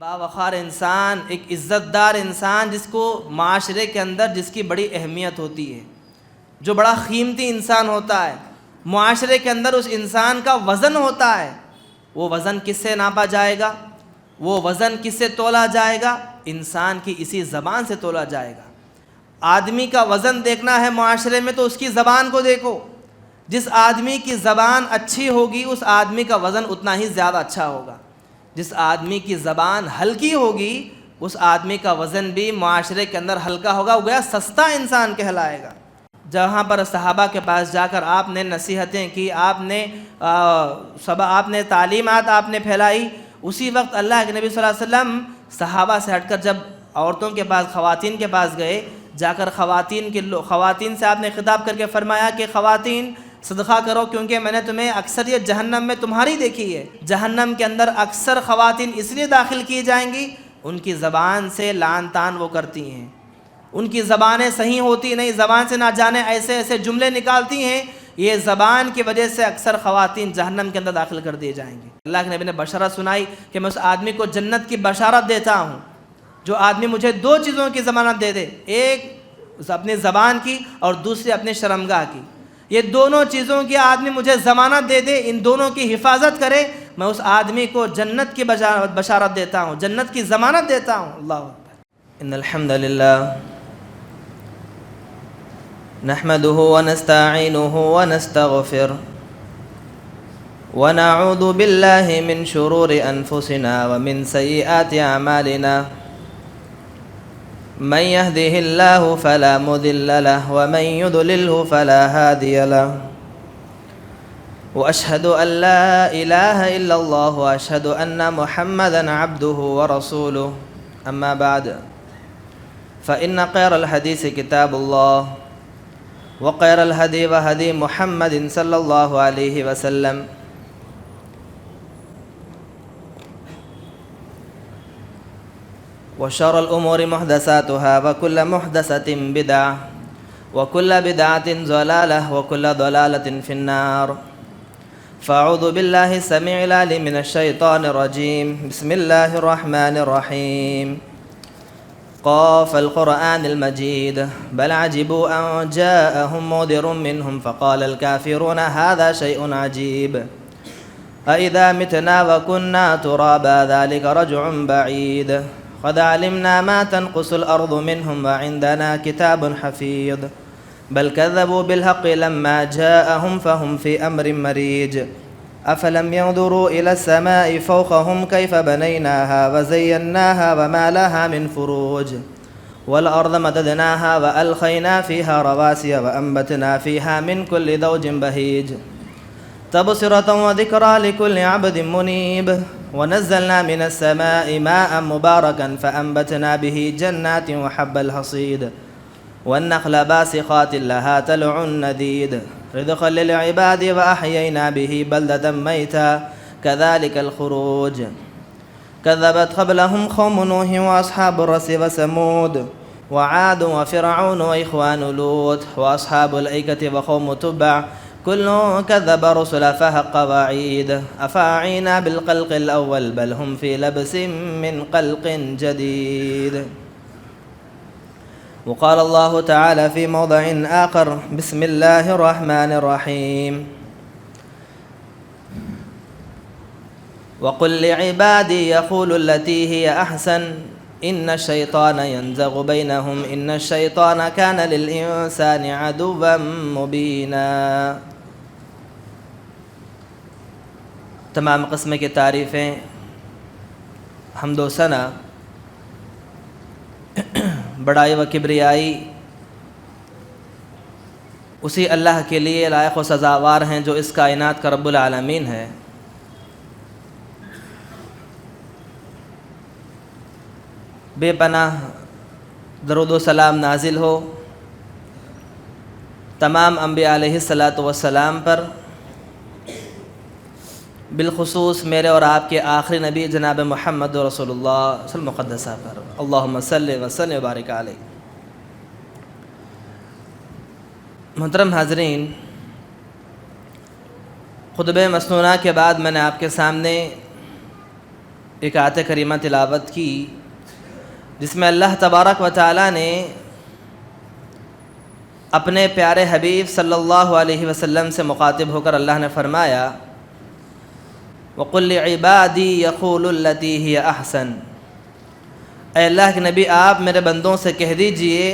باوقار انسان، ایک عزت دار انسان جس کو معاشرے کے اندر جس کی بڑی اہمیت ہوتی ہے، جو بڑا قیمتی انسان ہوتا ہے، معاشرے کے اندر اس انسان کا وزن ہوتا ہے، وہ وزن کس سے ناپا جائے گا؟ وہ وزن کس سے تولا جائے گا؟ انسان کی اسی زبان سے تولا جائے گا۔ آدمی کا وزن دیکھنا ہے معاشرے میں تو اس کی زبان کو دیکھو، جس آدمی کی زبان اچھی ہوگی اس آدمی کا وزن اتنا ہی زیادہ اچھا ہوگا، جس آدمی کی زبان ہلکی ہوگی اس آدمی کا وزن بھی معاشرے کے اندر ہلکا ہوگا، وہ گویا سستا انسان کہلائے گا۔ جہاں پر صحابہ کے پاس جا کر آپ نے نصیحتیں کی، آپ نے تعلیمات آپ نے پھیلائی، اسی وقت اللہ کے نبی صلی اللہ علیہ وسلم صحابہ سے ہٹ کر جب عورتوں کے پاس، خواتین کے پاس گئے، جا کر خواتین سے آپ نے خطاب کر کے فرمایا کہ خواتین صدقہ کرو، کیونکہ میں نے تمہیں اکثریت جہنم میں تمہاری دیکھی ہے۔ جہنم کے اندر اکثر خواتین اس لیے داخل کی جائیں گی، ان کی زبان سے لعن طعن وہ کرتی ہیں، ان کی زبانیں صحیح ہوتی نہیں، زبان سے نہ جانے ایسے ایسے جملے نکالتی ہیں، یہ زبان کی وجہ سے اکثر خواتین جہنم کے اندر داخل کر دیے جائیں گی۔ اللہ کے نبی نے بشارت سنائی کہ میں اس آدمی کو جنت کی بشارت دیتا ہوں جو آدمی مجھے دو چیزوں کی ضمانت دے دے، ایک اپنی زبان کی اور دوسری اپنی شرمگاہ کی۔ یہ دونوں چیزوں کی آدمی مجھے ضمانت دے دے، ان دونوں کی حفاظت کرے، میں اس آدمی کو جنت کی بشارت دیتا ہوں، جنت کی ضمانت دیتا ہوں۔ اللہ اکبر۔ ان الحمد للہ نحمده ونستعینه ونستغفر ونعوذ باللہ من شرور انفسنا ومن سیئات اعمالنا من يهده الله فلا مضل له ومن يضلله فلا هادي له وأشهد أن لا إله إلا الله وأشهد أن محمدا عبده ورسوله أما بعد فإن خير الحديث كتاب الله وخير الهدي هدي محمد صلى الله عليه وسلم وشر الأمور محدثاتها وكل محدثة بدعة وكل بدعة ضلالة وكل ضلالة في النار فأعوذ بالله السميع العليم من الشيطان الرجيم بسم الله الرحمن الرحيم قاف القرآن المجيد بل عجبوا أن جاءهم منذر منهم فقال الكافرون هذا شيء عجيب أإذا متنا وكنا ترابا ذلك رجع بعيد قد علمنا ما تنقص الأرض منهم وعندنا كتاب حفيظ بل كذبوا بالحق لما جاءهم فهم في أمر مريج أفلم ينظروا إلى السماء فوقهم كيف بنيناها وزيناها وما لها من فروج والأرض مددناها وألقينا فيها رواسي وأنبتنا فيها من كل زوج بهيج تبصرة وذكرى لكل عبد منيب ونزلنا من السماء ماء مباركا فأنبتنا به جنات وحب الحصيد والنخل باسقات لها طلع نضيد رزقا للعباد وأحيينا به بلدة ميتا كذلك الخروج كذبت قبلهم قوم نوح وأصحاب الرس وثمود وعاد وفرعون وإخوان لوط وأصحاب الأيكة وقوم تبع كل كذب رسل فحق وعيد أفاعينا بالخلق الأول بل هم في لبس من خلق جديد وقال الله تعالى في موضع آخر بسم الله الرحمن الرحيم وقل لعبادي يقولوا التي هي أحسن إن الشيطان ينزغ بينهم إن الشيطان كان للإنسان عدوا مبينا۔ تمام قسم کی تعریفیں، حمد و ثنا، بڑائی و کبریائی اسی اللہ کے لیے لائق و سزاوار ہیں جو اس کائنات کا رب العالمین ہے۔ بے پناہ درود و سلام نازل ہو تمام انبیاء علیہ الصلاۃ والسلام پر، بالخصوص میرے اور آپ کے آخری نبی جناب محمد رسول اللہ صلی اللہ علیہ وسلم مقدسہ پر، اللہم صلی وسلم وبارک علیہ۔ محترم حاضرین، خطبہ مسنونہ کے بعد میں نے آپ کے سامنے ایک آیت کریمہ تلاوت کی جس میں اللہ تبارک و تعالیٰ نے اپنے پیارے حبیب صلی اللہ علیہ وسلم سے مخاطب ہو کر اللہ نے فرمایا وَقُلْ لِعِبَادِي يَقُولُ الَّتِي هِيَ أَحْسَنُ، اے اللہ کے نبی آپ میرے بندوں سے کہہ دیجئے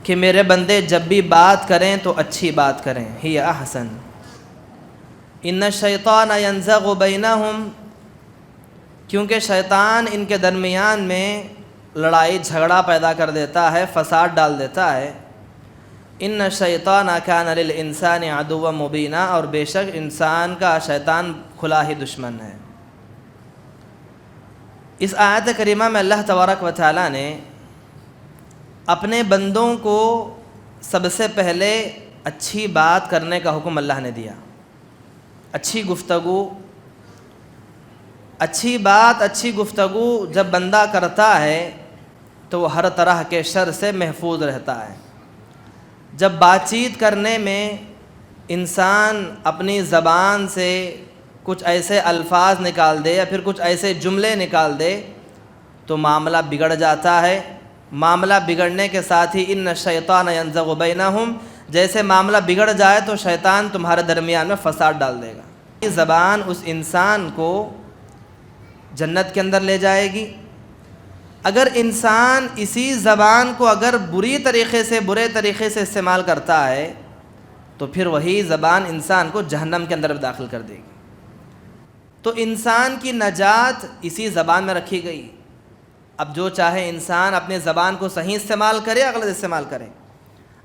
کہ میرے بندے جب بھی بات کریں تو اچھی بات کریں، ہی احسن، ان الشیطان ینزغ بینہم، کیونکہ شیطان ان کے درمیان میں لڑائی جھگڑا پیدا کر دیتا ہے، فساد ڈال دیتا ہے، ان الشیطان کان للانسان عدوا مبینا، اور بے شک انسان کا شیطان کھلا ہی دشمن ہے۔ اس آیت کریمہ میں اللہ تبارک و تعالیٰ نے اپنے بندوں کو سب سے پہلے اچھی بات کرنے کا حکم اللہ نے دیا، اچھی گفتگو، اچھی بات، اچھی گفتگو جب بندہ کرتا ہے تو وہ ہر طرح کے شر سے محفوظ رہتا ہے۔ جب بات چیت کرنے میں انسان اپنی زبان سے کچھ ایسے الفاظ نکال دے یا پھر کچھ ایسے جملے نکال دے تو معاملہ بگڑ جاتا ہے۔ معاملہ بگڑنے کے ساتھ ہی ان الشیطان ینزغ بینہم، جیسے معاملہ بگڑ جائے تو شیطان تمہارے درمیان میں فساد ڈال دے گا۔ یہ زبان اس انسان کو جنت کے اندر لے جائے گی۔ اگر انسان اسی زبان کو اگر برے طریقے سے استعمال کرتا ہے تو پھر وہی زبان انسان کو جہنم کے اندر داخل کر دے گی۔ تو انسان کی نجات اسی زبان میں رکھی گئی۔ اب جو چاہے انسان اپنے زبان کو صحیح استعمال کرے یا غلط استعمال کرے۔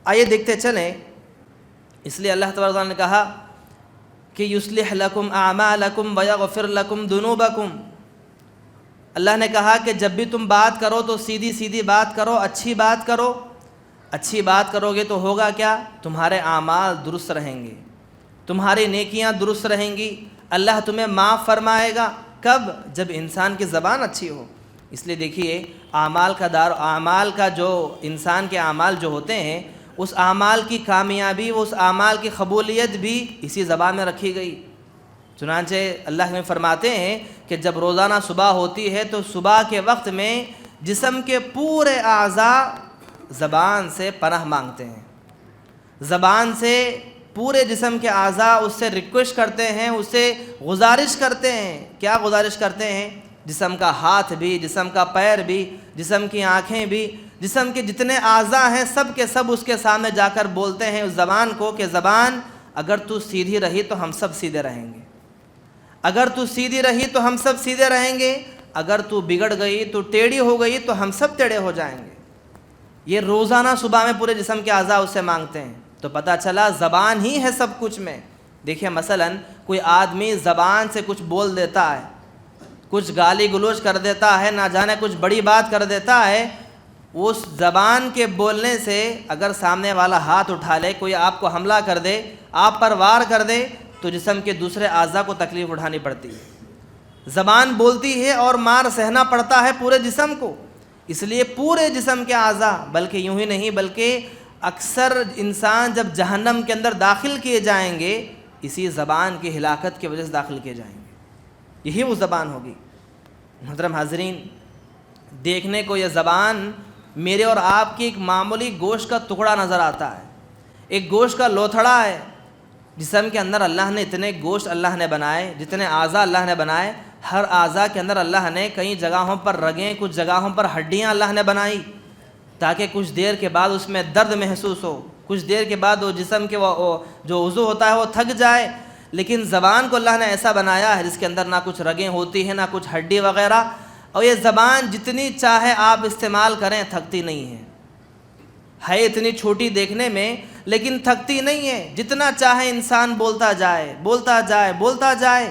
آئیے دیکھتے چلیں، اس لیے اللہ تبارک و تعالیٰ نے کہا کہ یصلح لکم اعمالکم ویغفر لکم ذنوبکم۔ اللہ نے کہا کہ جب بھی تم بات کرو تو سیدھی سیدھی بات کرو، اچھی بات کرو۔ اچھی بات کرو گے تو ہوگا کیا؟ تمہارے اعمال درست رہیں گے، تمہاری نیکیاں درست رہیں گی، اللہ تمہیں معاف فرمائے گا۔ کب؟ جب انسان کی زبان اچھی ہو۔ اس لیے دیکھیے اعمال کا جو انسان کے اعمال جو ہوتے ہیں، اس اعمال کی کامیابی، اس اعمال کی قبولیت بھی اسی زبان میں رکھی گئی۔ چنانچہ اللہ نے فرماتے ہیں کہ جب روزانہ صبح ہوتی ہے تو صبح کے وقت میں جسم کے پورے اعضاء زبان سے پناہ مانگتے ہیں، زبان سے پورے جسم کے اعضاء اس سے ریکویسٹ کرتے ہیں، اس سے گزارش کرتے ہیں۔ کیا گزارش کرتے ہیں؟ جسم کا ہاتھ بھی، جسم کا پیر بھی، جسم کی آنکھیں بھی، جسم کے جتنے اعضاء ہیں سب کے سب اس کے سامنے جا کر بولتے ہیں اس زبان کو کہ زبان اگر تو سیدھی رہی تو ہم سب سیدھے رہیں گے، اگر تو سیدھی رہی تو ہم سب سیدھے رہیں گے، اگر تو بگڑ گئی تو ٹیڑھی ہو گئی تو ہم سب ٹیڑھے ہو جائیں گے۔ یہ روزانہ صبح میں پورے جسم کے اعضاء اس سے مانگتے ہیں۔ تو پتہ چلا زبان ہی ہے سب کچھ میں۔ دیکھیں مثلاً کوئی آدمی زبان سے کچھ بول دیتا ہے، کچھ گالی گلوچ کر دیتا ہے، نہ جانے کچھ بڑی بات کر دیتا ہے، اس زبان کے بولنے سے اگر سامنے والا ہاتھ اٹھا لے، کوئی آپ کو حملہ کر دے، آپ پر وار کر دے تو جسم کے دوسرے اعضاء کو تکلیف اٹھانی پڑتی ہے۔ زبان بولتی ہے اور مار سہنا پڑتا ہے پورے جسم کو۔ اس لیے پورے جسم کے اعضاء، بلکہ یوں ہی نہیں بلکہ اکثر انسان جب جہنم کے اندر داخل کیے جائیں گے اسی زبان کی ہلاکت کی وجہ سے داخل کیے جائیں گے۔ یہی وہ زبان ہوگی۔ محترم حاضرین، دیکھنے کو یہ زبان میرے اور آپ کی ایک معمولی گوشت کا ٹکڑا نظر آتا ہے، ایک گوشت کا لوتھڑا ہے۔ جسم کے اندر اللہ نے اتنے گوشت اللہ نے بنائے، جتنے اعضاء اللہ نے بنائے، ہر اعضاء کے اندر اللہ نے کئی جگہوں پر رگیں، کچھ جگہوں پر ہڈیاں اللہ نے بنائی تاکہ کچھ دیر کے بعد اس میں درد محسوس ہو، کچھ دیر کے بعد وہ جسم کے جو عضو ہوتا ہے وہ تھک جائے۔ لیکن زبان کو اللہ نے ایسا بنایا ہے جس کے اندر نہ کچھ رگیں ہوتی ہیں، نہ کچھ ہڈی وغیرہ، اور یہ زبان جتنی چاہے آپ استعمال کریں تھکتی نہیں ہے اتنی چھوٹی دیکھنے میں لیکن تھکتی نہیں ہے۔ جتنا چاہے انسان بولتا جائے بولتا جائے بولتا جائے،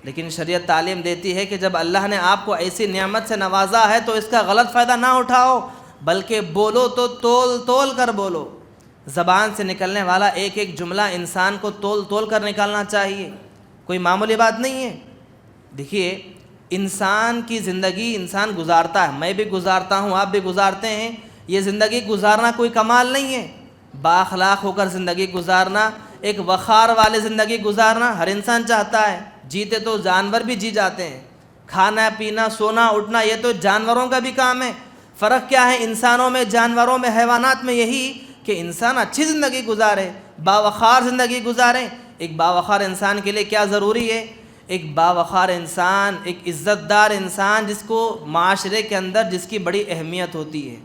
لیکن شریعت تعلیم دیتی ہے کہ جب اللہ نے آپ کو ایسی نعمت سے نوازا ہے تو اس کا غلط فائدہ نہ اٹھاؤ، بلکہ بولو تو تول تول کر بولو۔ زبان سے نکلنے والا ایک ایک جملہ انسان کو تول تول کر نکالنا چاہیے، کوئی معمولی بات نہیں ہے۔ دیکھیے انسان کی زندگی انسان گزارتا ہے، میں بھی گزارتا ہوں، آپ بھی گزارتے ہیں۔ یہ زندگی گزارنا کوئی کمال نہیں ہے، بااخلاق ہو کر زندگی گزارنا، ایک وقار والے زندگی گزارنا ہر انسان چاہتا ہے۔ جیتے تو جانور بھی جی جاتے ہیں، کھانا پینا سونا اٹھنا یہ تو جانوروں کا بھی کام ہے۔ فرق کیا ہے انسانوں میں، جانوروں میں، حیوانات میں؟ یہی کہ انسان اچھی زندگی گزارے، باوقار زندگی گزاریں۔ ایک باوقار انسان کے لیے کیا ضروری ہے؟ ایک باوقار انسان، ایک عزت دار انسان جس کو معاشرے کے اندر جس کی بڑی اہمیت ہوتی ہے،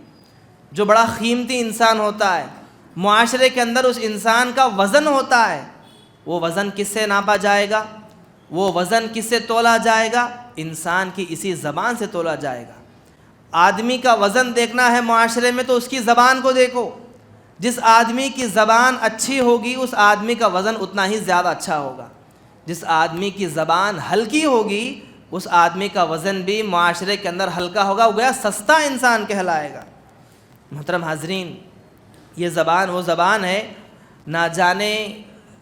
جو بڑا قیمتی انسان ہوتا ہے، معاشرے کے اندر اس انسان کا وزن ہوتا ہے۔ وہ وزن کس سے ناپا جائے گا؟ وہ وزن کس سے تولا جائے گا؟ انسان کی اسی زبان سے تولا جائے گا۔ آدمی کا وزن دیکھنا ہے معاشرے میں تو اس کی زبان کو دیکھو۔ جس آدمی کی زبان اچھی ہوگی اس آدمی کا وزن اتنا ہی زیادہ اچھا ہوگا۔ جس آدمی کی زبان ہلکی ہوگی اس آدمی کا وزن بھی معاشرے کے اندر ہلکا ہوگا، وہ گویا سستا انسان کہلائے گا۔ محترم حاضرین، یہ زبان وہ زبان ہے، نہ جانے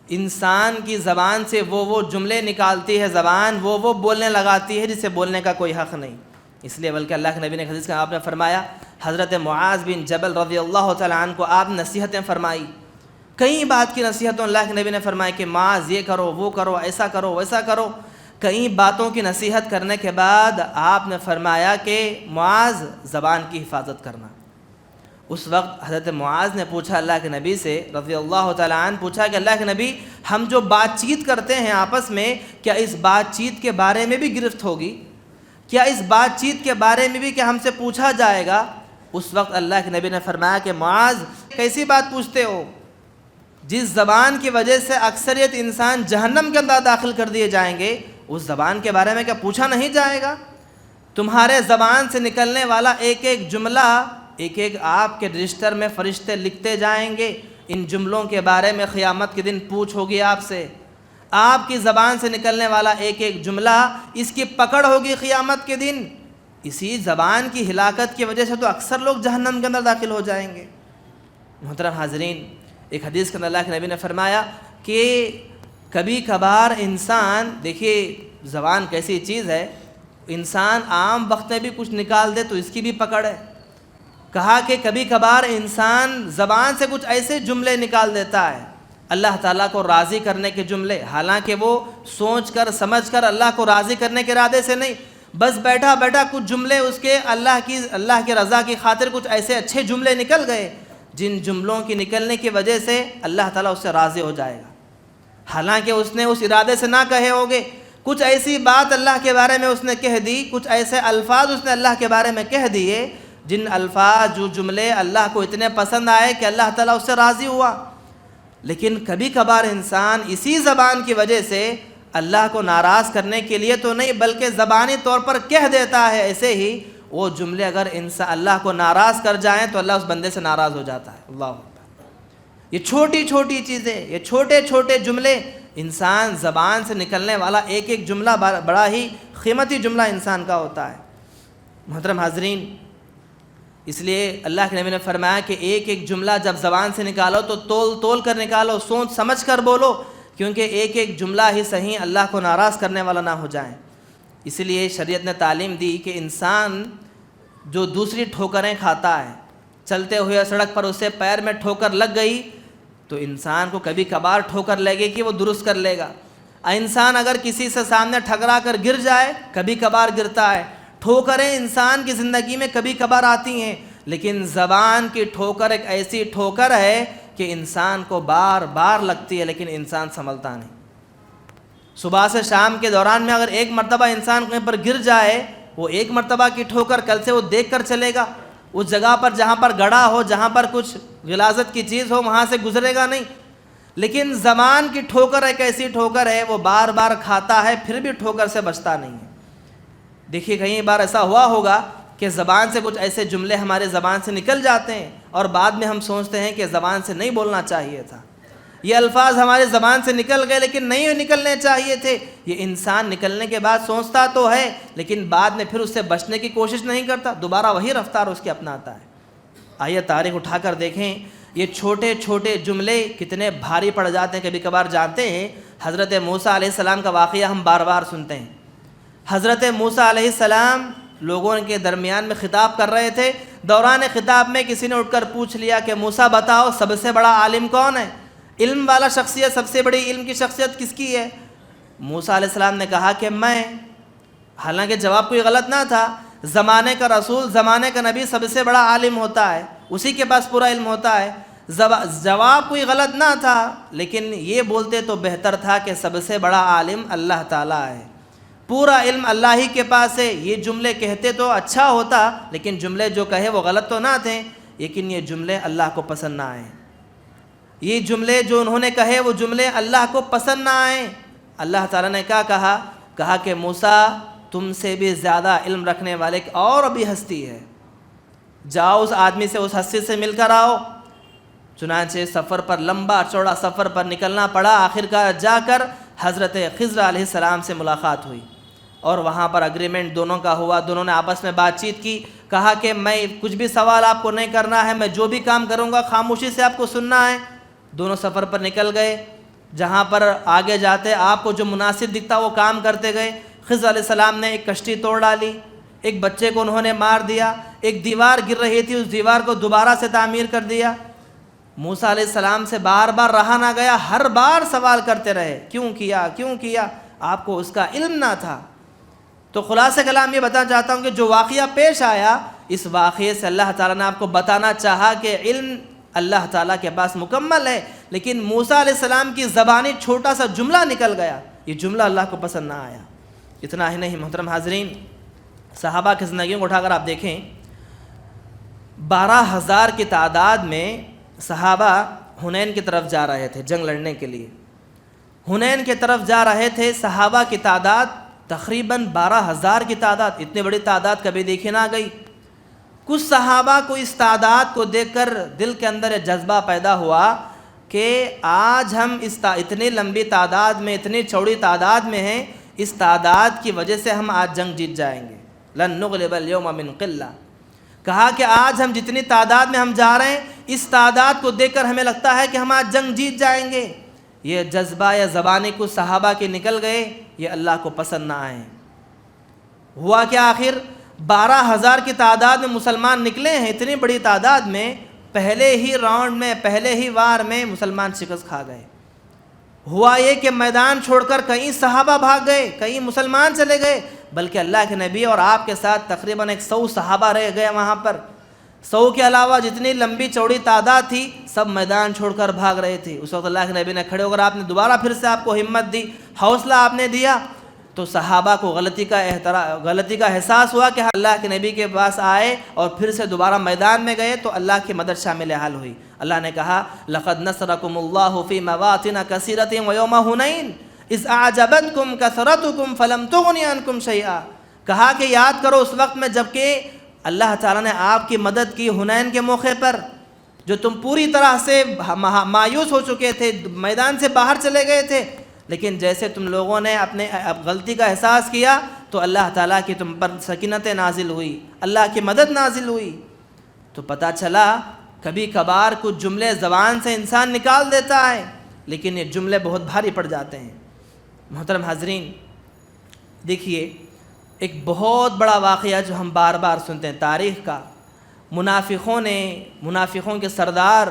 انسان کی زبان سے وہ جملے نکالتی ہے زبان، وہ بولنے لگاتی ہے جسے بولنے کا کوئی حق نہیں۔ اس لیے بلکہ اللہ کے نبی نے حدیث کا آپ نے فرمایا، حضرت معاذ بن جبل رضی اللہ تعالیٰ عنہ کو آپ نصیحتیں فرمائی، کئی بات کی نصیحتوں اللہ کے نبی نے فرمائی کہ معاذ یہ کرو وہ کرو ایسا کرو ویسا کرو۔ کئی باتوں کی نصیحت کرنے کے بعد آپ نے فرمایا کہ معاذ زبان کی حفاظت کرنا۔ اس وقت حضرت معاذ نے پوچھا اللہ کے نبی سے رضی اللہ تعالیٰ عنہ، پوچھا کہ اللہ کے نبی ہم جو بات چیت کرتے ہیں آپس میں، کیا اس بات چیت کے بارے میں بھی گرفت ہوگی؟ کیا اس بات چیت کے بارے میں بھی کہ ہم سے پوچھا جائے گا؟ اس وقت اللہ کے نبی نے فرمایا کہ معاذ کیسی بات پوچھتے ہو؟ جس زبان کی وجہ سے اکثریت انسان جہنم کے اندر داخل کر دیے جائیں گے، اس زبان کے بارے میں کیا پوچھا نہیں جائے گا؟ تمہارے زبان سے نکلنے والا ایک ایک جملہ ایک ایک آپ کے رجسٹر میں فرشتے لکھتے جائیں گے۔ ان جملوں کے بارے میں قیامت کے دن پوچھ ہوگی آپ سے۔ آپ کی زبان سے نکلنے والا ایک ایک جملہ اس کی پکڑ ہوگی قیامت کے دن۔ اسی زبان کی ہلاکت کی وجہ سے تو اکثر لوگ جہنم کے اندر داخل ہو جائیں گے۔ محترم حاضرین، ایک حدیث کے اندر اللہ کے نبی نے فرمایا کہ کبھی کبھار انسان، دیکھیے زبان کیسی چیز ہے، انسان عام وقت میں بھی کچھ نکال دے تو اس کی بھی پکڑ ہے۔ کہا کہ کبھی کبھار انسان زبان سے کچھ ایسے جملے نکال دیتا ہے اللہ تعالیٰ کو راضی کرنے کے جملے، حالانکہ وہ سوچ کر سمجھ کر اللہ کو راضی کرنے کے ارادے سے نہیں، بس بیٹھا بیٹھا کچھ جملے اس کے اللہ کی رضا کی خاطر کچھ ایسے اچھے جملے نکل گئے جن جملوں کی نکلنے کی وجہ سے اللہ تعالیٰ اس سے راضی ہو جائے گا، حالانکہ اس نے اس ارادے سے نہ کہے ہوگے۔ کچھ ایسی بات اللہ کے بارے میں اس نے کہہ دی، کچھ ایسے الفاظ اس نے اللہ کے بارے میں کہہ دیے جن الفاظ جو جملے اللہ کو اتنے پسند آئے کہ اللہ تعالیٰ اس سے راضی ہوا۔ لیکن کبھی کبھار انسان اسی زبان کی وجہ سے اللہ کو ناراض کرنے کے لیے تو نہیں بلکہ زبانی طور پر کہہ دیتا ہے ایسے ہی، وہ جملے اگر انسان اللہ کو ناراض کر جائیں تو اللہ اس بندے سے ناراض ہو جاتا ہے۔ اللہ اکبر۔ یہ چھوٹی چھوٹی چیزیں، یہ چھوٹے چھوٹے جملے، انسان زبان سے نکلنے والا ایک ایک جملہ بڑا ہی قیمتی جملہ انسان کا ہوتا ہے۔ محترم حاضرین، اس لیے اللہ کے نبی نے فرمایا کہ ایک ایک جملہ جب زبان سے نکالو تو تول تول کر نکالو، سوچ سمجھ کر بولو، کیونکہ ایک ایک جملہ ہی صحیح اللہ کو ناراض کرنے والا نہ ہو جائیں۔ اسی لیے شریعت نے تعلیم دی کہ انسان جو دوسری ٹھوکریں کھاتا ہے، چلتے ہوئے سڑک پر اسے پیر میں ٹھوکر لگ گئی تو انسان کو کبھی کبھار ٹھوکر لگے کہ وہ درست کر لے گا۔ انسان اگر کسی سے سامنے ٹھکرا کر گر جائے، کبھی کبھار گرتا ہے۔ ٹھوکریں انسان کی زندگی میں کبھی کبھار آتی ہیں، لیکن زبان کی ٹھوکر ایک ایسی ٹھوکر ہے کہ انسان کو بار بار لگتی ہے لیکن انسان سنبھلتا نہیں۔ صبح سے شام کے دوران میں اگر ایک مرتبہ انسان کہیں پر گر جائے، وہ ایک مرتبہ کی ٹھوکر کل سے وہ دیکھ کر چلے گا، اس جگہ پر جہاں پر گڑھا ہو، جہاں پر کچھ غلاظت کی چیز ہو وہاں سے گزرے گا نہیں۔ لیکن زبان کی ٹھوکر ایک ایسی ٹھوکر ہے، وہ بار بار کھاتا ہے پھر بھی ٹھوکر سے بچتا نہیں ہے۔ دیکھیے کئی بار ایسا ہوا ہوگا کہ زبان سے کچھ ایسے جملے ہمارے زبان سے نکل جاتے ہیں اور بعد میں ہم سوچتے ہیں کہ زبان سے نہیں بولنا چاہیے تھا، یہ الفاظ ہمارے زبان سے نکل گئے لیکن نہیں نکلنے چاہیے تھے۔ یہ انسان نکلنے کے بعد سوچتا تو ہے لیکن بعد میں پھر اس سے بچنے کی کوشش نہیں کرتا، دوبارہ وہی رفتار اس کی اپناتا ہے۔ آئیے تاریخ اٹھا کر دیکھیں، یہ چھوٹے چھوٹے جملے کتنے بھاری پڑ جاتے ہیں۔ کبھی کبھار جانتے ہیں حضرت موسیٰ علیہ السلام کا واقعہ ہم بار بار سنتے ہیں۔ حضرت موسیٰ علیہ السلام لوگوں کے درمیان میں خطاب کر رہے تھے، دوران خطاب میں کسی نے اٹھ کر پوچھ لیا کہ موسیٰ بتاؤ سب سے بڑا عالم کون ہے؟ علم والا شخصیت، سب سے بڑی علم کی شخصیت کس کی ہے؟ موسیٰ علیہ السلام نے کہا کہ میں۔ حالانکہ جواب کوئی غلط نہ تھا. زمانے کا رسول، زمانے کا نبی سب سے بڑا عالم ہوتا ہے، اسی کے پاس پورا علم ہوتا ہے. جواب کوئی غلط نہ تھا، لیکن یہ بولتے تو بہتر تھا کہ سب سے بڑا عالم اللہ تعالیٰ ہے، پورا علم اللہ ہی کے پاس ہے. یہ جملے کہتے تو اچھا ہوتا، لیکن جملے جو کہے وہ غلط تو نہ تھے، لیکن یہ جملے اللہ کو پسند نہ آئے. یہ جملے جو انہوں نے کہے وہ جملے اللہ کو پسند نہ آئیں. اللہ تعالیٰ نے کیا کہا کہ موسیٰ تم سے بھی زیادہ علم رکھنے والے ایک اور بھی ہستی ہے، جاؤ اس آدمی سے، اس ہستی سے مل کر آؤ. چنانچہ سفر پر، لمبا چوڑا سفر پر نکلنا پڑا. آخرکار جا کر حضرت خضر علیہ السلام سے ملاقات ہوئی اور وہاں پر اگریمنٹ دونوں کا ہوا. دونوں نے آپس میں بات چیت کی، کہا کہ میں کچھ بھی سوال آپ کو نہیں کرنا ہے، میں جو بھی کام کروں گا خاموشی سے آپ کو سننا ہے. دونوں سفر پر نکل گئے. جہاں پر آگے جاتے آپ کو جو مناسب دکھتا وہ کام کرتے گئے. خضر علیہ السلام نے ایک کشتی توڑ ڈالی، ایک بچے کو انہوں نے مار دیا، ایک دیوار گر رہی تھی اس دیوار کو دوبارہ سے تعمیر کر دیا. موسیٰ علیہ السلام سے بار بار رہا نہ گیا، ہر بار سوال کرتے رہے، کیوں کیا؟ آپ کو اس کا علم نہ تھا. تو خلاصہ کلام یہ بتانا چاہتا ہوں کہ جو واقعہ پیش آیا، اس واقعے سے اللہ تعالیٰ نے آپ کو بتانا چاہا کہ علم اللہ تعالیٰ کے پاس مکمل ہے، لیکن موسیٰ علیہ السلام کی زبانی چھوٹا سا جملہ نکل گیا، یہ جملہ اللہ کو پسند نہ آیا. اتنا ہی نہیں محترم حاضرین، صحابہ کی زندگیوں کو اٹھا کر آپ دیکھیں، 12,000 کی تعداد میں صحابہ حنین کی طرف جا رہے تھے جنگ لڑنے کے لیے. حنین کی طرف جا رہے تھے، صحابہ کی تعداد تقریباً 12,000 کی تعداد، اتنی بڑی تعداد کبھی دیکھی نہ گئی. کچھ صحابہ کو اس تعداد کو دیکھ کر دل کے اندر ایک جذبہ پیدا ہوا کہ آج ہم اتنی لمبی تعداد میں، اتنی چوڑی تعداد میں ہیں، اس تعداد کی وجہ سے ہم آج جنگ جیت جائیں گے. لن نغلب اليوم من قلہ. کہا کہ آج ہم جتنی تعداد میں ہم جا رہے ہیں، اس تعداد کو دیکھ کر ہمیں لگتا ہے کہ ہم آج جنگ جیت جائیں گے. یہ جذبہ یا زبانی کچھ صحابہ کے نکل گئے، یہ اللہ کو پسند نہ آئے. ہوا کہ آخر 12,000 کی تعداد میں مسلمان نکلے ہیں، اتنی بڑی تعداد میں پہلے ہی راؤنڈ میں، پہلے ہی وار میں مسلمان شکست کھا گئے. ہوا یہ کہ میدان چھوڑ کر کئی صحابہ بھاگ گئے، کئی مسلمان چلے گئے، بلکہ اللہ کے نبی اور آپ کے ساتھ تقریباً 100 صحابہ رہ گئے وہاں پر. 100 کے علاوہ جتنی لمبی چوڑی تعداد تھی سب میدان چھوڑ کر بھاگ رہے تھے. اس وقت اللہ کے نبی نے کھڑے ہو کر آپ نے دوبارہ پھر سے آپ کو ہمت دی، حوصلہ آپ نے دیا. تو صحابہ کو غلطی کا احساس ہوا کہ اللہ کے نبی کے پاس آئے اور پھر سے دوبارہ میدان میں گئے تو اللہ کی مدد شامل حال ہوئی. اللہ نے کہا لقد نصرکم اللہ فی مواطن کثیرۃ ویوم حنین اذ اعجبتکم کثرتکم فلم تغن عنکم شیئا. کہا کہ یاد کرو اس وقت میں جب کہ اللہ تعالیٰ نے آپ کی مدد کی حنین کے موقع پر، جو تم پوری طرح سے مایوس ہو چکے تھے، میدان سے باہر چلے گئے تھے، لیکن جیسے تم لوگوں نے اپنے غلطی کا احساس کیا تو اللہ تعالیٰ کی تم پر سکینت نازل ہوئی، اللہ کی مدد نازل ہوئی. تو پتہ چلا کبھی کبھار کچھ جملے زبان سے انسان نکال دیتا ہے، لیکن یہ جملے بہت بھاری پڑ جاتے ہیں. محترم حاضرین، دیکھیے ایک بہت بڑا واقعہ جو ہم بار بار سنتے ہیں تاریخ کا، منافقوں کے سردار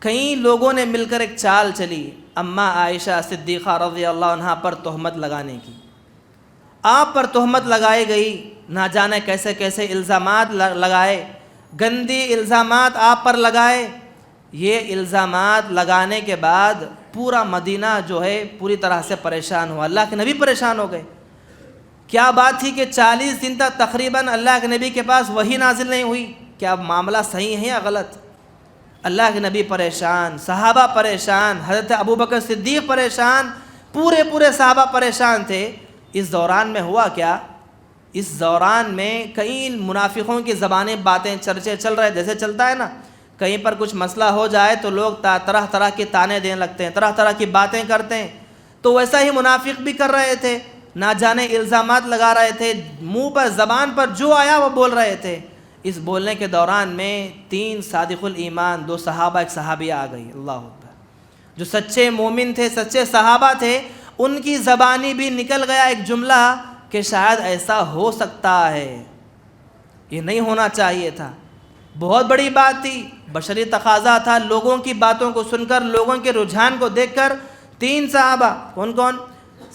کئی لوگوں نے مل کر ایک چال چلی اماں عائشہ صدیقہ رضی اللہ عنہا پر تہمت لگانے کی. آپ پر تہمت لگائی گئی، نہ جانے کیسے کیسے الزامات لگائے، گندی الزامات آپ پر لگائے. یہ الزامات لگانے کے بعد پورا مدینہ جو ہے پوری طرح سے پریشان ہوا، اللہ کے نبی پریشان ہو گئے. کیا بات تھی کہ 40 دن تک تقریباً اللہ کے نبی کے پاس وحی نازل نہیں ہوئی؟ کیا معاملہ صحیح ہے یا غلط؟ اللہ کے نبی پریشان، صحابہ پریشان، حضرت ابوبکر صدیق پریشان، پورے صحابہ پریشان تھے. اس دوران میں ہوا کیا؟ اس دوران میں کئی منافقوں کی زبانیں باتیں چرچے چل رہے، جیسے چلتا ہے نا، کہیں پر کچھ مسئلہ ہو جائے تو لوگ طرح طرح کے تانے دینے لگتے ہیں، طرح طرح کی باتیں کرتے ہیں. تو ویسا ہی منافق بھی کر رہے تھے، نہ جانے الزامات لگا رہے تھے، منہ پر زبان پر جو آیا وہ بول رہے تھے. اس بولنے کے دوران میں 3 صادق الایمان، 2 صحابہ، ایک صحابیہ آ گئی. اللہ اکبر. جو سچے مومن تھے، سچے صحابہ تھے، ان کی زبانی بھی نکل گیا ایک جملہ کہ شاید ایسا ہو سکتا ہے، یہ نہیں ہونا چاہیے تھا. بہت بڑی بات تھی، بشری تقاضا تھا. لوگوں کی باتوں کو سن کر، لوگوں کے رجحان کو دیکھ کر 3 صحابہ، کون؟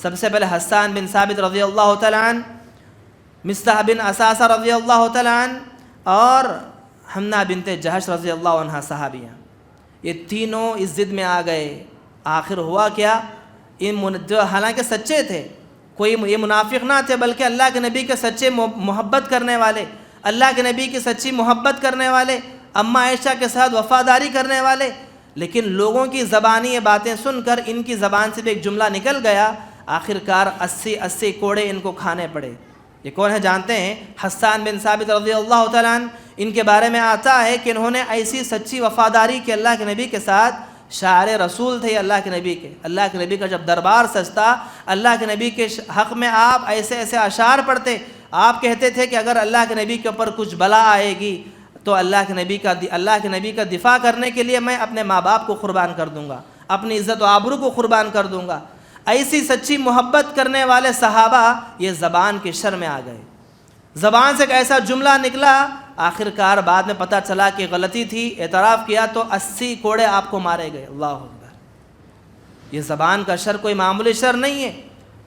سب سے پہلے حسان بن ثابت رضی اللہ تعالیٰ عنہ، مصطح بن اساسہ رضی اللہ تعالیٰ عنہ، اور حمنہ بنت جہش رضی اللہ عنہ صحابیہ، یہ تینوں اس ضد میں آ گئے۔ آخر ہوا کیا، جو حالانکہ سچے تھے، کوئی یہ منافق نہ تھے، بلکہ اللہ کے نبی کے سچے محبت کرنے والے، اللہ کے نبی کی سچی محبت کرنے والے، اماں عائشہ کے ساتھ وفاداری کرنے والے، لیکن لوگوں کی زبانی یہ باتیں سن کر ان کی زبان سے بھی ایک جملہ نکل گیا، آخرکار 80 کوڑے ان کو کھانے پڑے۔ یہ کون ہے جانتے ہیں؟ حسان بن ثابت رضی اللہ تعالیٰ عنہ۔ ان کے بارے میں آتا ہے کہ انہوں نے ایسی سچی وفاداری کی اللہ کے نبی کے ساتھ، شاعر رسول تھے اللہ کے نبی کے، اللہ کے نبی کا جب دربار سجتا، اللہ کے نبی کے حق میں آپ ایسے ایسے اشعار پڑھتے، آپ کہتے تھے کہ اگر اللہ کے نبی کے اوپر کچھ بلا آئے گی تو اللہ کے نبی کا دفاع کرنے کے لیے میں اپنے ماں باپ کو قربان کر دوں گا، اپنی عزت و آبرو کو قربان کر دوں گا۔ ایسی سچی محبت کرنے والے صحابہ یہ زبان کے شر میں آ گئے، زبان سے ایک ایسا جملہ نکلا، آخرکار بعد میں پتہ چلا کہ غلطی تھی، اعتراف کیا تو 80 کوڑے آپ کو مارے گئے۔ اللہ اکبر۔ یہ زبان کا شر کوئی معمولی شر نہیں ہے،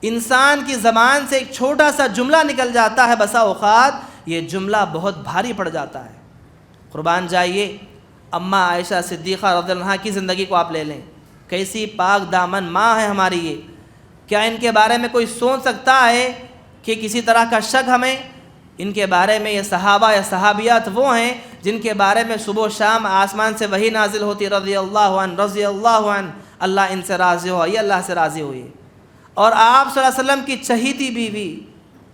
انسان کی زبان سے ایک چھوٹا سا جملہ نکل جاتا ہے، بسا اوقات یہ جملہ بہت بھاری پڑ جاتا ہے۔ قربان جائیے، اماں عائشہ صدیقہ رضی اللہ عنہا کی زندگی کو آپ لے لیں، کیسی پاک دامن ماں ہے ہماری یہ، کیا ان کے بارے میں کوئی سوچ سکتا ہے کہ کسی طرح کا شک ہمیں؟ ان کے بارے میں یہ صحابہ یا صحابیات وہ ہیں جن کے بارے میں صبح و شام آسمان سے وحی نازل ہوتی، رضی اللہ عنہ، اللہ ان سے راضی ہو، یہ اللہ سے راضی ہوئی۔ اور آپ صلی اللہ علیہ وسلم کی چہیتی بیوی،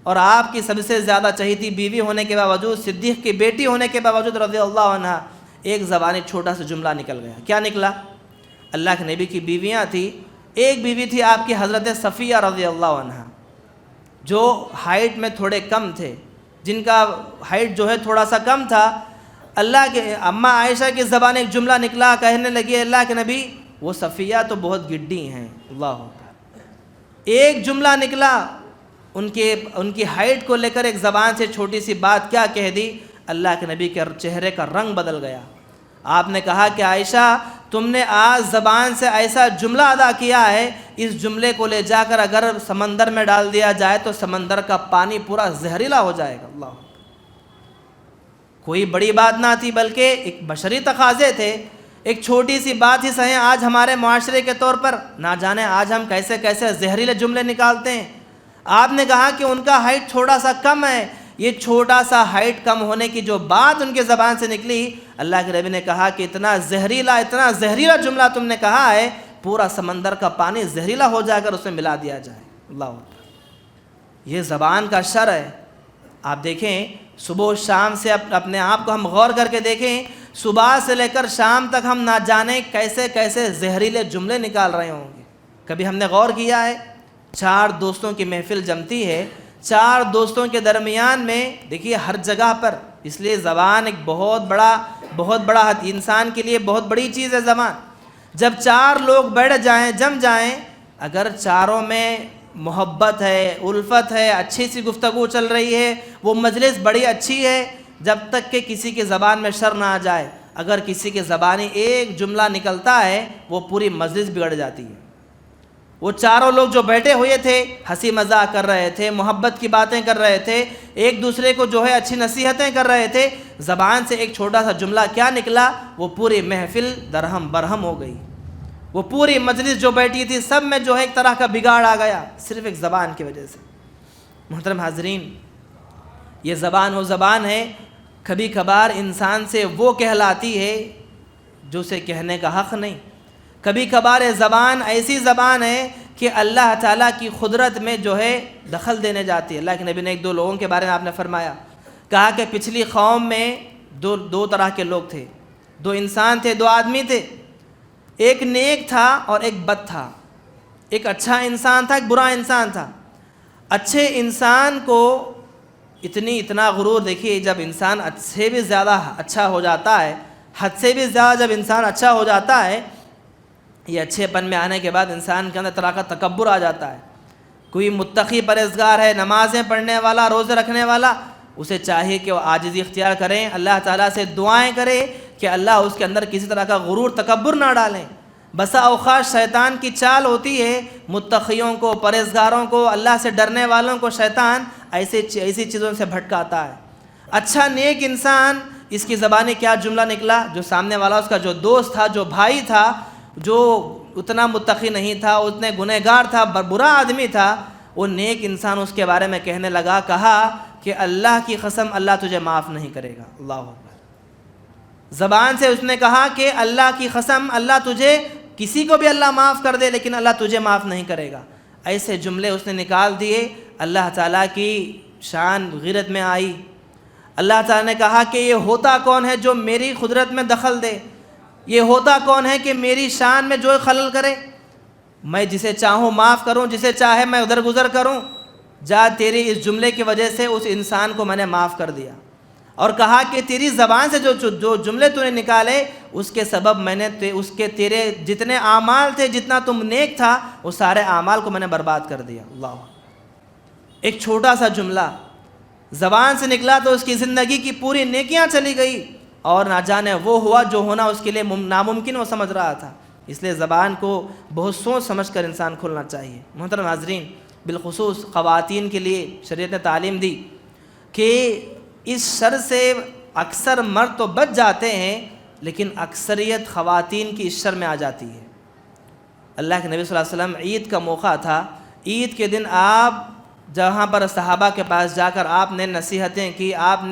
اور آپ کی سب سے زیادہ چہیتی بیوی ہونے کے باوجود، صدیق کی بیٹی ہونے کے باوجود رضی اللہ عنہ، ایک زبانی چھوٹا سا جملہ نکل گیا۔ کیا نکلا؟ اللہ کے نبی کی بیویاں تھیں، ایک بیوی تھی آپ کی حضرت صفیہ رضی اللہ عنہ، جو ہائٹ میں تھوڑے کم تھے، جن کا ہائٹ جو ہے تھوڑا سا کم تھا۔ اللہ کے اماں عائشہ کی زبان ایک جملہ نکلا، کہنے لگی اللہ کے نبی وہ صفیہ تو بہت گڈی ہیں۔ اللہ اکبر۔ ایک جملہ نکلا، ان کی ہائٹ کو لے کر ایک زبان سے چھوٹی سی بات کیا کہہ دی، اللہ کے نبی کے چہرے کا رنگ بدل گیا۔ آپ نے کہا کہ عائشہ تم نے آج زبان سے ایسا جملہ ادا کیا ہے، اس جملے کو لے جا کر اگر سمندر میں ڈال دیا جائے تو سمندر کا پانی پورا زہریلا ہو جائے گا۔ اللہ، کوئی بڑی بات نہ تھی، بلکہ ایک بشری تقاضے تھے، ایک چھوٹی سی بات ہی صحیح آج ہمارے معاشرے کے طور پر نہ جانے آج ہم کیسے کیسے زہریلے جملے نکالتے ہیں۔ آپ نے کہا کہ ان کا ہائٹ تھوڑا سا کم ہے، یہ چھوٹا سا ہائٹ کم ہونے کی جو بات ان کے زبان سے نکلی، اللہ کے نبی نے کہا کہ اتنا زہریلا جملہ تم نے کہا ہے، پورا سمندر کا پانی زہریلا ہو جا کر اس میں ملا دیا جائے۔ اللہ اکبر۔ یہ زبان کا شر ہے۔ آپ دیکھیں صبح و شام سے اپنے آپ کو ہم غور کر کے دیکھیں، صبح سے لے کر شام تک ہم نہ جانے کیسے کیسے زہریلے جملے نکال رہے ہوں گے۔ کبھی ہم نے غور کیا ہے؟ 4 دوستوں کی محفل جمتی ہے، 4 دوستوں کے درمیان میں دیکھیے ہر جگہ پر، اس لیے زبان ایک بہت بڑا انسان کے لیے بہت بڑی چیز ہے زبان۔ جب 4 لوگ بیٹھ جائیں، جم جائیں، اگر چاروں میں محبت ہے، الفت ہے، اچھی سی گفتگو چل رہی ہے، وہ مجلس بڑی اچھی ہے، جب تک کہ کسی کی زبان میں شر نہ آ جائے۔ اگر کسی کی زبانی ایک جملہ نکلتا ہے وہ پوری مجلس بگڑ جاتی ہے۔ وہ 4 لوگ جو بیٹھے ہوئے تھے ہنسی مذاق کر رہے تھے، محبت کی باتیں کر رہے تھے، ایک دوسرے کو جو ہے اچھی نصیحتیں کر رہے تھے، زبان سے ایک چھوٹا سا جملہ کیا نکلا، وہ پوری محفل درہم برہم ہو گئی۔ وہ پوری مجلس جو بیٹھی تھی سب میں جو ہے ایک طرح کا بگاڑ آ گیا، صرف ایک زبان کی وجہ سے۔ محترم حاضرین، یہ زبان وہ زبان ہے، کبھی کبھار انسان سے وہ کہلاتی ہے جو اسے کہنے کا حق نہیں۔ کبھی کبھار یہ زبان ایسی زبان ہے کہ اللہ تعالیٰ کی قدرت میں جو ہے دخل دینے جاتی ہے۔ اللہ کے نبی نے 1-2 لوگوں کے بارے میں آپ نے فرمایا، کہا کہ پچھلی قوم میں دو طرح کے لوگ تھے، 2 انسان تھے، 2 آدمی تھے، ایک نیک تھا اور ایک بد تھا، ایک اچھا انسان تھا، ایک برا انسان تھا۔ اچھے انسان کو اتنا غرور، دیکھیے جب انسان حد سے بھی زیادہ اچھا ہو جاتا ہے، حد سے بھی زیادہ جب انسان اچھا ہو جاتا ہے، یہ اچھے پن میں آنے کے بعد انسان کے اندر طرح کا تکبر آ جاتا ہے۔ کوئی متقی پرہیزگار ہے، نمازیں پڑھنے والا، روزے رکھنے والا، اسے چاہیے کہ وہ عاجزی اختیار کریں، اللہ تعالیٰ سے دعائیں کرے کہ اللہ اس کے اندر کسی طرح کا غرور تکبر نہ ڈالیں۔ بسا اوقات شیطان کی چال ہوتی ہے متقیوں کو، پرہیزگاروں کو، اللہ سے ڈرنے والوں کو شیطان ایسی چیزوں سے بھٹکاتا ہے۔ اچھا نیک انسان، اس کی زبانی کیا جملہ نکلا؟ جو سامنے والا اس کا جو دوست تھا، جو بھائی تھا، جو اتنا متقی نہیں تھا، اتنے گنہگار تھا، برا آدمی تھا، وہ نیک انسان اس کے بارے میں کہنے لگا، کہا کہ اللہ کی قسم اللہ تجھے معاف نہیں کرے گا۔ اللہ اکبر۔ زبان سے اس نے کہا کہ اللہ کی قسم اللہ تجھے، کسی کو بھی اللہ معاف کر دے لیکن اللہ تجھے معاف نہیں کرے گا۔ ایسے جملے اس نے نکال دیے، اللہ تعالیٰ کی شان غیرت میں آئی۔ اللہ تعالیٰ نے کہا کہ یہ ہوتا کون ہے جو میری قدرت میں دخل دے؟ یہ ہوتا کون ہے کہ میری شان میں جو خلل کرے؟ میں جسے چاہوں معاف کروں، جسے چاہے میں ادھر گزر کروں۔ جا تیری اس جملے کی وجہ سے اس انسان کو میں نے معاف کر دیا، اور کہا کہ تیری زبان سے جو جملے تو نے نکالے اس کے سبب میں نے تیرے جتنے اعمال تھے، جتنا تم نیک تھا، وہ سارے اعمال کو میں نے برباد کر دیا۔ اللہ، ایک چھوٹا سا جملہ زبان سے نکلا تو اس کی زندگی کی پوری نیکیاں چلی گئی، اور نہ جانے وہ ہوا جو ہونا اس کے لیے ناممکن وہ سمجھ رہا تھا۔ اس لیے زبان کو بہت سوچ سمجھ کر انسان کھولنا چاہیے۔ محترم حاضرین، بالخصوص خواتین کے لیے شریعت نے تعلیم دی کہ اس شر سے اکثر مرد تو بچ جاتے ہیں، لیکن اکثریت خواتین کی اس شر میں آ جاتی ہے۔ اللہ کے نبی صلی اللہ علیہ وسلم، عید کا موقع تھا، عید کے دن آپ جہاں پر صحابہ کے پاس جا کر آپ نے نصیحتیں کی، آپ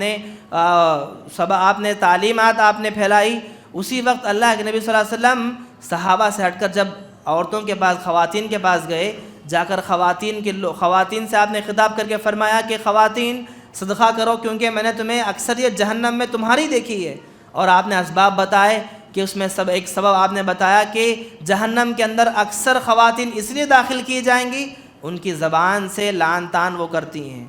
نے تعلیمات آپ نے پھیلائی، اسی وقت اللہ کے نبی صلی اللہ علیہ وسلم صحابہ سے ہٹ کر جب عورتوں کے پاس، خواتین کے پاس گئے، جا کر خواتین سے آپ نے خطاب کر کے فرمایا کہ خواتین صدقہ کرو، کیونکہ میں نے تمہیں اکثریت جہنم میں تمہاری دیکھی ہے۔ اور آپ نے اسباب بتائے کہ اس میں ایک سبب آپ نے بتایا کہ جہنم کے اندر اکثر خواتین اس لیے داخل کی جائیں گی، ان کی زبان سے لعن طعن وہ کرتی ہیں،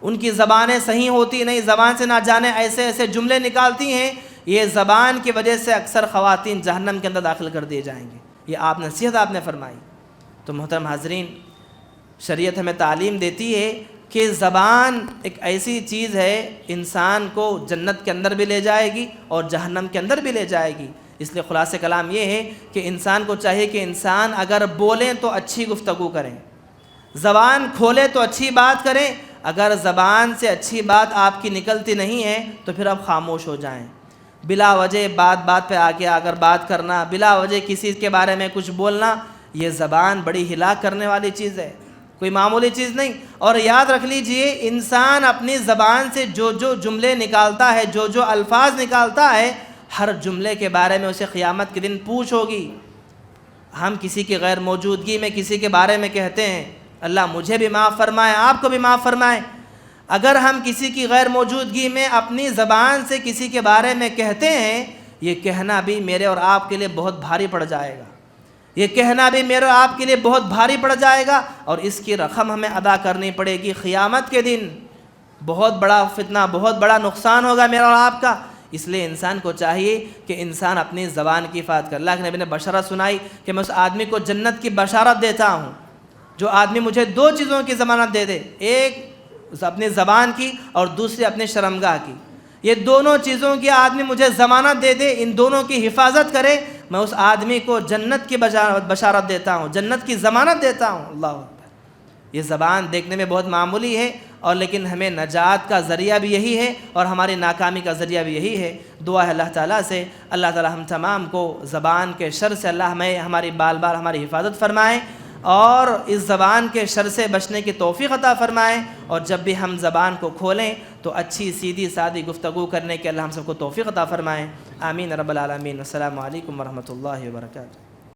ان کی زبانیں صحیح ہوتی نہیں، زبان سے نہ جانے ایسے ایسے جملے نکالتی ہیں، یہ زبان کی وجہ سے اکثر خواتین جہنم کے اندر داخل کر دیے جائیں گے۔ یہ نصیحت آپ نے فرمائی۔ تو محترم حاضرین، شریعت ہمیں تعلیم دیتی ہے کہ زبان ایک ایسی چیز ہے، انسان کو جنت کے اندر بھی لے جائے گی اور جہنم کے اندر بھی لے جائے گی۔ اس لیے خلاصہ کلام یہ ہے کہ انسان کو چاہیے کہ انسان اگر بولیں تو اچھی گفتگو کریں، زبان کھولے تو اچھی بات کریں۔ اگر زبان سے اچھی بات آپ کی نکلتی نہیں ہے تو پھر آپ خاموش ہو جائیں۔ بلا وجہ بات پہ آ کر بات کرنا، بلا وجہ کسی کے بارے میں کچھ بولنا، یہ زبان بڑی ہلاک کرنے والی چیز ہے، کوئی معمولی چیز نہیں۔ اور یاد رکھ لیجئے، انسان اپنی زبان سے جو جملے نکالتا ہے، جو الفاظ نکالتا ہے، ہر جملے کے بارے میں اسے قیامت کے دن پوچھ ہوگی۔ ہم کسی کی غیر موجودگی میں کسی کے بارے میں کہتے ہیں اللہ مجھے بھی معاف فرمائے، آپ کو بھی معاف فرمائے۔ اگر ہم کسی کی غیر موجودگی میں اپنی زبان سے کسی کے بارے میں کہتے ہیں، یہ کہنا بھی میرے اور آپ کے لیے بہت بھاری پڑ جائے گا، یہ کہنا بھی میرے اور آپ کے لیے بہت بھاری پڑ جائے گا، اور اس کی رقم ہمیں ادا کرنی پڑے گی قیامت کے دن۔ بہت بڑا فتنہ، بہت بڑا نقصان ہوگا میرا اور آپ کا۔ اس لیے انسان کو چاہیے کہ انسان اپنی زبان کی حفاظت کرے۔ اللہ کے نبی نے بشارت سنائی کہ میں اس آدمی کو جنت کی بشارت دیتا ہوں جو آدمی مجھے دو چیزوں کی ضمانت دے دے، ایک اپنی زبان کی اور دوسری اپنی شرمگاہ کی۔ یہ دونوں چیزوں کی آدمی مجھے ضمانت دے دے، ان دونوں کی حفاظت کرے، میں اس آدمی کو جنت کی بشارت دیتا ہوں، جنت کی ضمانت دیتا ہوں۔ اللہ اکبر۔ یہ زبان دیکھنے میں بہت معمولی ہے، اور لیکن ہمیں نجات کا ذریعہ بھی یہی ہے اور ہماری ناکامی کا ذریعہ بھی یہی ہے۔ دعا ہے اللہ تعالیٰ سے، اللہ تعالیٰ ہم تمام کو زبان کے شر سے اللہ ہمیں ہماری بال بال ہماری حفاظت فرمائے، اور اس زبان کے شر سے بچنے کی توفیق عطا فرمائے، اور جب بھی ہم زبان کو کھولیں تو اچھی سیدھی سادی گفتگو کرنے کے اللہ ہم سب کو توفیق عطا فرمائے۔ آمین رب العالمین۔ السلام علیکم ورحمۃ اللہ وبرکاتہ۔